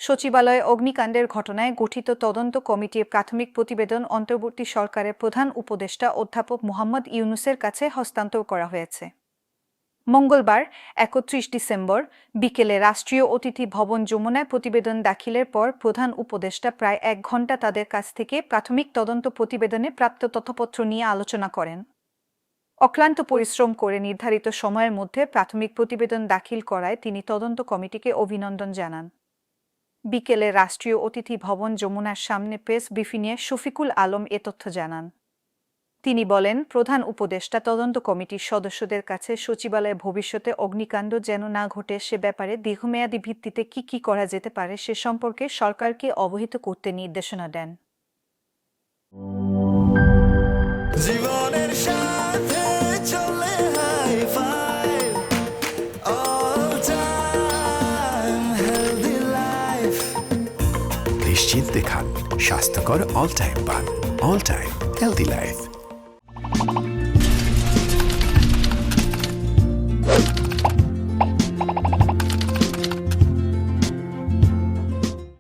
সচিবালয়ে অগ্নিকাণ্ডের ঘটনায় গঠিত তদন্ত কমিটির প্রাথমিক প্রতিবেদন অন্তর্বর্তী সরকারের প্রধান উপদেষ্টা অধ্যাপক মোহাম্মদ ইউনূসের কাছে হস্তান্তর করা হয়েছে। মঙ্গলবার ৩১ ডিসেম্বর বিকেলে রাষ্ট্রীয় অতিথি ভবন যমুনায় প্রতিবেদন দাখিলের পর প্রধান উপদেষ্টা প্রায় ১ ঘণ্টা তাদের কাছ থেকে প্রাথমিক তদন্ত প্রতিবেদনে প্রাপ্ত তথ্যপত্র নিয়ে আলোচনা করেন। অক্লান্ত পরিশ্রম করে নির্ধারিত সময়ের মধ্যে প্রাথমিক প্রতিবেদন দাখিল করায় তিনি তদন্ত কমিটিকে অভিনন্দন জানান। বিকেলে রাষ্ট্রীয় অতিথি ভবন যমুনার সামনে প্রেস ব্রিফিংয়ে শফিকুল আলম এ তথ্য জানান। তিনি বলেন, প্রধান উপদেষ্টা তদন্ত কমিটির সদস্যদের কাছে সচিবালয়ে ভবিষ্যতে অগ্নিকাণ্ড যেন না ঘটে সে ব্যাপারে দীর্ঘমেয়াদী ভিত্তিতে কি করা যেতে পারে সে সম্পর্কে সরকারকে অবহিত করতে নির্দেশনা দেন। জীবনের সাথে চলে high five all time healthy life. নিশ্চিন্তে খান, স্বাস্থ্যকর অল টাইম পান। All time healthy life.